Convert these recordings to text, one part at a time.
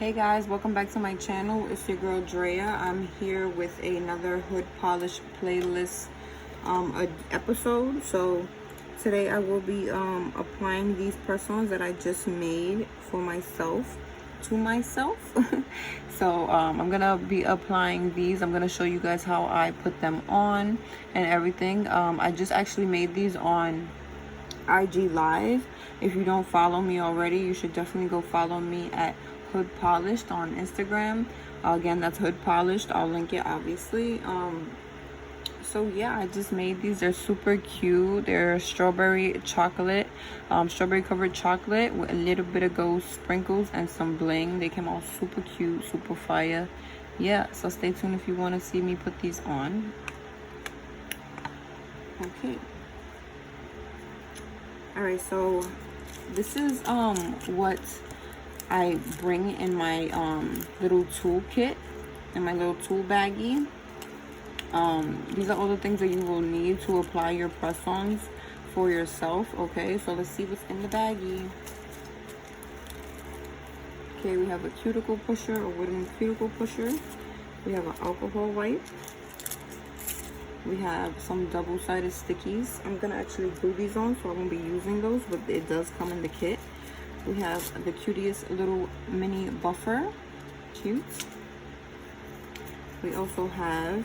Hey guys, welcome back to my channel. It's your girl Drea. I'm here with another hood polish playlist episode. So today I will be applying these press-ons that I just made for myself to myself. So I'm gonna be applying these. I'm gonna show you guys how I put them on and everything. I just actually made these on IG Live. If you don't follow me already, you should definitely go follow me at Hood Polished on Instagram. Again, that's Hood Polished. I'll link it obviously. So yeah, I just made these. They're super cute. They're strawberry chocolate, strawberry covered chocolate with a little bit of gold sprinkles and some bling. They came out super cute, super fire. Yeah, so stay tuned if you want to see me put these on. Okay. All right, so this is what I bring in my little tool kit, in my little tool baggie. These are all the things that you will need to apply your press-ons for yourself. Okay, so let's see what's in the baggie. Okay, we have a cuticle pusher, a wooden cuticle pusher. We have an alcohol wipe. We have some double-sided stickies. I'm gonna actually glue these on, so I won't be using those, but it does come in the kit. We have the cutest little mini buffer, cute. We also have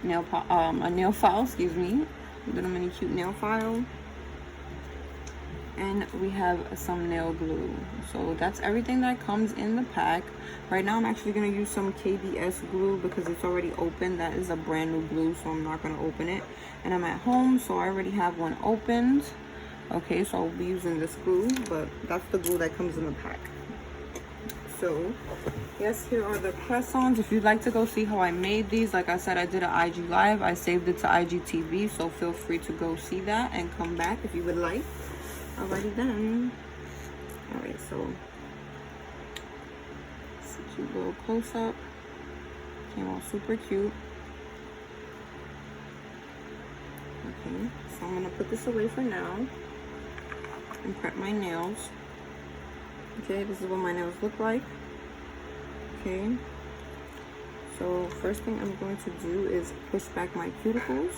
a nail file, excuse me, little mini cute nail file. And we have some nail glue. So that's everything that comes in the pack. Right now I'm actually going to use some KBS glue because it's already open. That is a brand new glue, so I'm not going to open it. And I'm at home, so I already have one opened. Okay, so I'll be using this glue, but that's the glue that comes in the pack. So yes, here are the press-ons. If you'd like to go see how I made these, like I said, I did an IG Live. I saved it to IGTV, so feel free to go see that and come back if you would like. Already done. All right, so it's a cute little close-up. Came out super cute. Okay, so I'm gonna put this away for now and prep my nails. Okay, this is what my nails look like. Okay, so first thing I'm going to do is push back my cuticles.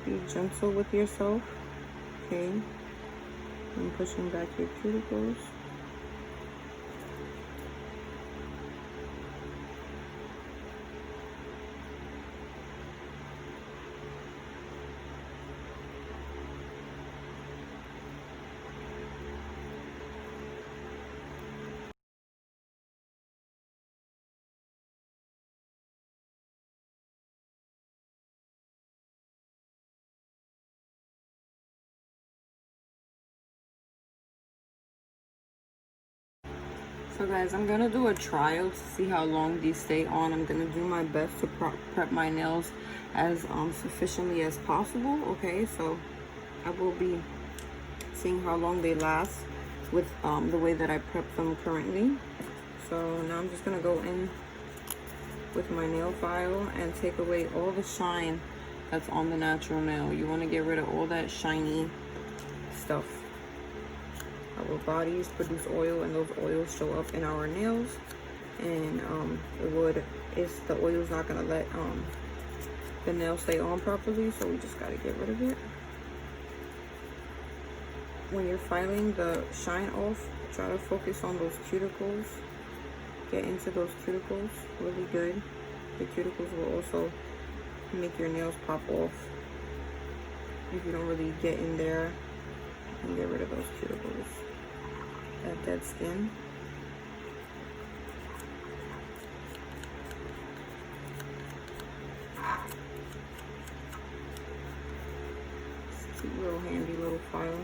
Be gentle with yourself. Okay, I'm pushing back your cuticles. So guys, I'm gonna do a trial to see how long these stay on. I'm gonna do my best to prep my nails as sufficiently as possible. Okay, so I will be seeing how long they last with the way that I prep them currently. So now I'm just gonna go in with my nail file and take away all the shine that's on the natural nail. You want to get rid of all that shiny stuff. Our bodies produce oil, and those oils show up in our nails, and the oil's not gonna let the nail stay on properly, so we just gotta get rid of it. When you're filing the shine off, try to focus on those cuticles. Get into those cuticles really good. The cuticles will also make your nails pop off if you don't really get in there and get rid of those cuticles. That dead skin. It's a real handy little file.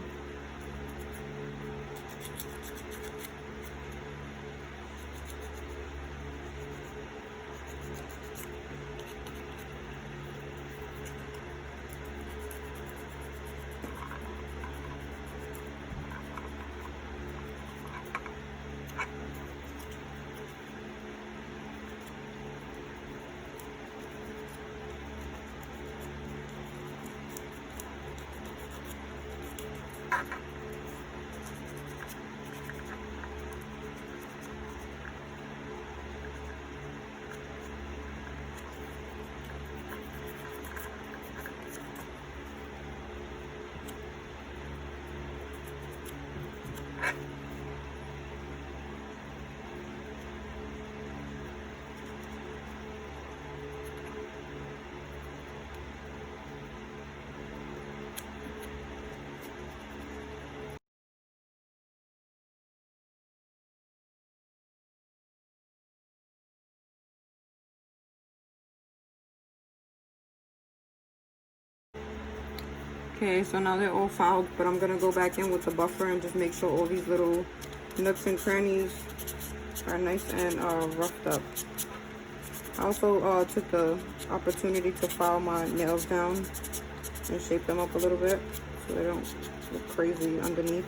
Okay, so now they're all filed, but I'm gonna go back in with the buffer and just make sure all these little nooks and crannies are nice and roughed up. I also took the opportunity to file my nails down and shape them up a little bit so they don't look crazy underneath.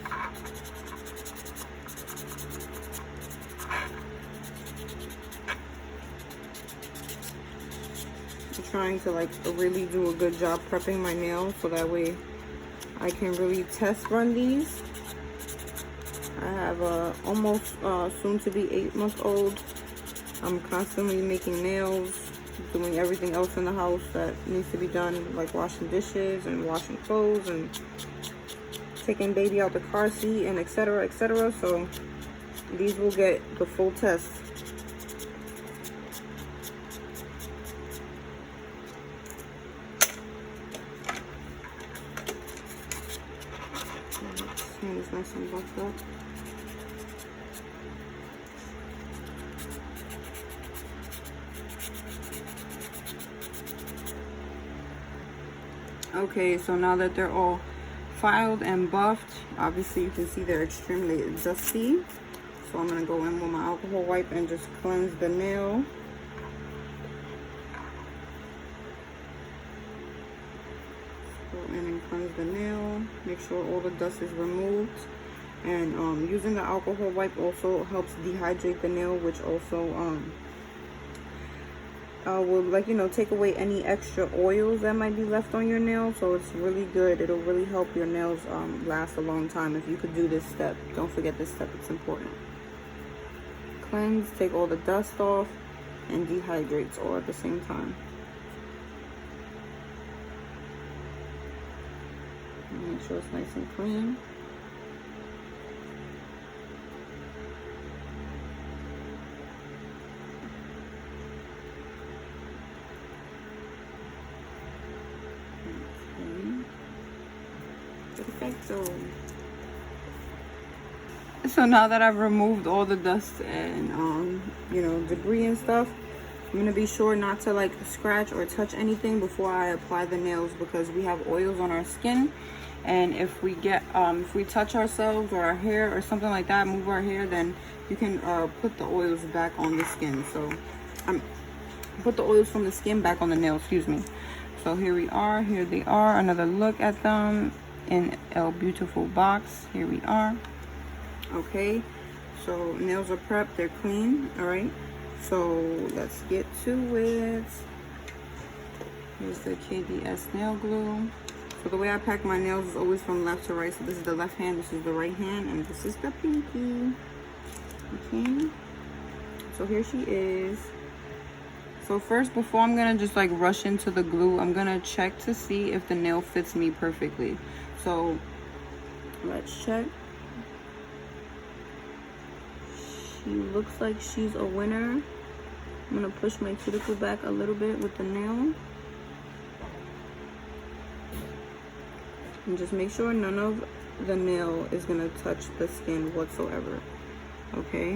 I'm trying to like really do a good job prepping my nails so that way I can really test run these. I have almost soon to be 8-month-old. I'm constantly making nails, doing everything else in the house that needs to be done, like washing dishes and washing clothes and taking baby out the car seat and etc., etc. So these will get the full test. It's nice and buffed up. Okay, so now that they're all filed and buffed, obviously you can see they're extremely dusty. So I'm gonna go in with my alcohol wipe and just cleanse the nail. Go in and cleanse the nail. Make sure all the dust is removed. And using the alcohol wipe also helps dehydrate the nail, which also will, like, you know, take away any extra oils that might be left on your nail. So it's really good. It'll really help your nails last a long time if you could do this step. Don't forget this step, it's important. Cleanse, take all the dust off, and dehydrates all at the same time. Make sure it's nice and clean. Perfecto. So now that I've removed all the dust and you know, debris and stuff, I'm gonna be sure not to like scratch or touch anything before I apply the nails, because we have oils on our skin, and if we get if we touch ourselves or our hair or something like that, move our hair, then you can put the oils back on the skin. So put the oils from the skin back on the nails, excuse me. So here we are, here they are, another look at them in a beautiful box. Here we are. Okay, so nails are prepped, they're clean. All right, so let's get to it. Here's the KBS nail glue. So the way I pack my nails is always from left to right. So this is the left hand, this is the right hand, and this is the pinky. Okay, so here she is. So first, before I'm gonna just like rush into the glue, I'm gonna check to see if the nail fits me perfectly. So let's check. She looks like she's a winner. I'm gonna push my cuticle back a little bit with the nail. And just make sure none of the nail is gonna touch the skin whatsoever. Okay?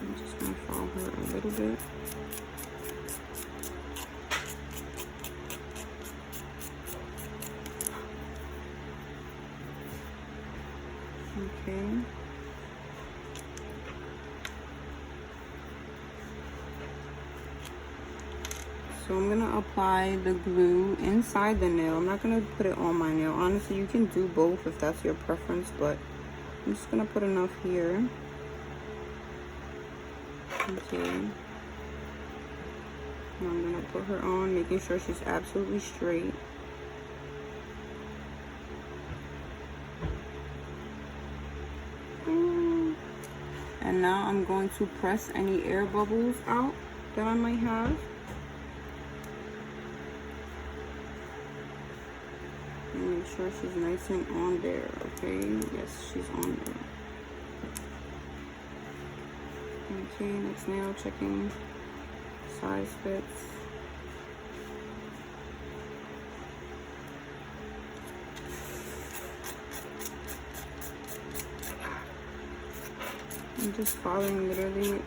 I'm just gonna follow her a little bit. Okay. So I'm gonna apply the glue inside the nail. I'm not gonna put it on my nail. Honestly, you can do both if that's your preference, but I'm just gonna put enough here. Okay. And I'm gonna put her on, making sure she's absolutely straight. And now I'm going to press any air bubbles out that I might have. And make sure she's nice and on there, okay? Yes, she's on there. Okay, next nail, checking size fits. I'm just following literally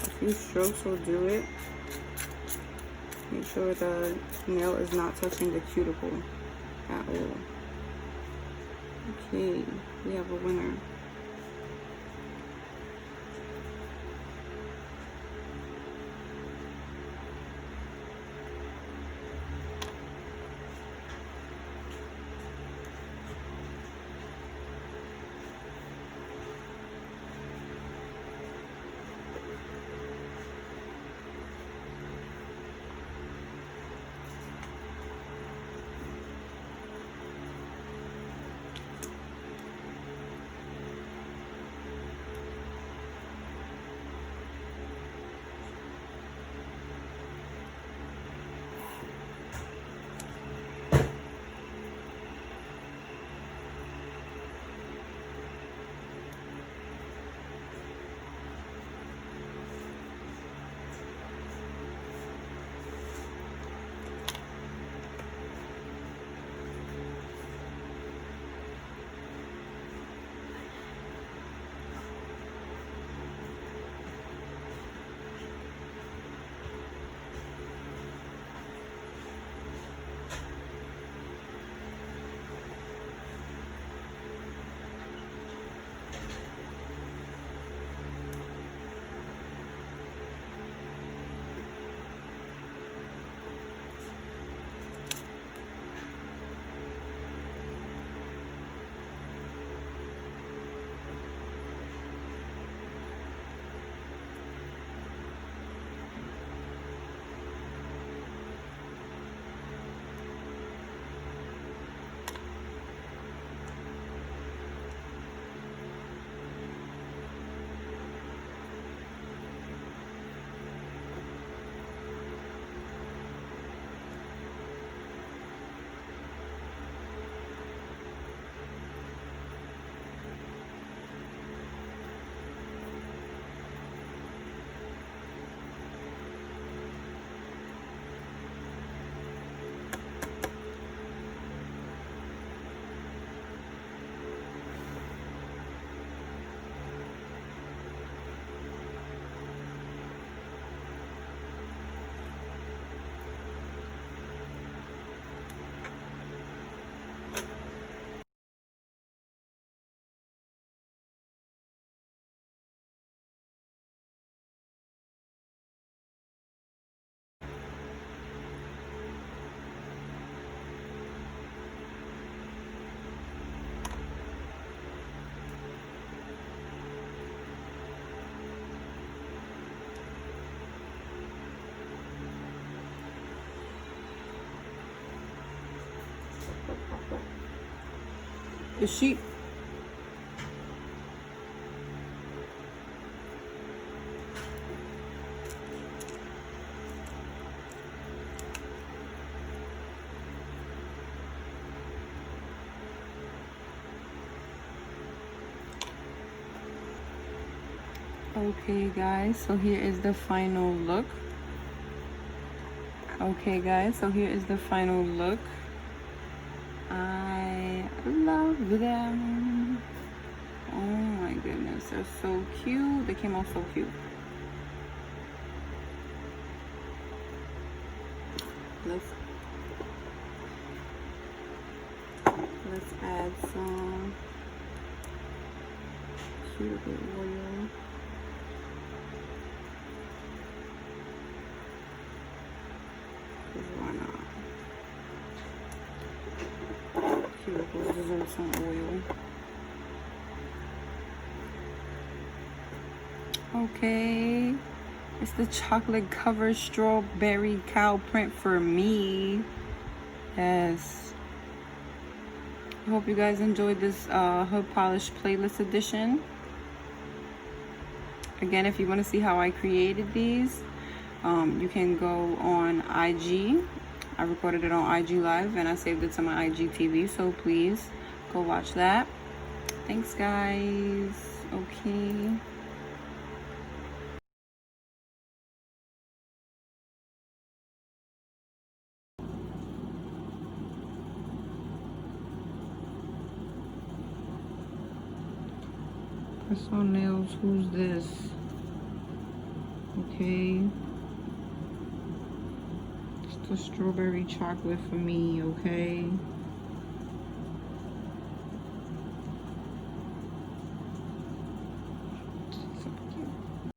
a few strokes will do it. Make sure the nail is not touching the cuticle at all. Okay, we have a winner. The sheep. Okay guys, so here is the final look. Okay guys, so here is the final look. I love them. Oh my goodness, they're so cute. They came out so cute. Let's add some cuticle oil. Why not? Cuticles deserve some oil. Okay, it's the chocolate covered strawberry cow print for me. Yes. I hope you guys enjoyed this hood polish playlist edition. Again, if you want to see how I created these, you can go on IG. I recorded it on IG Live and I saved it to my IGTV, so please go watch that. Thanks guys. Okay. Press on nails. Who's this? Okay. the strawberry chocolate for me, okay?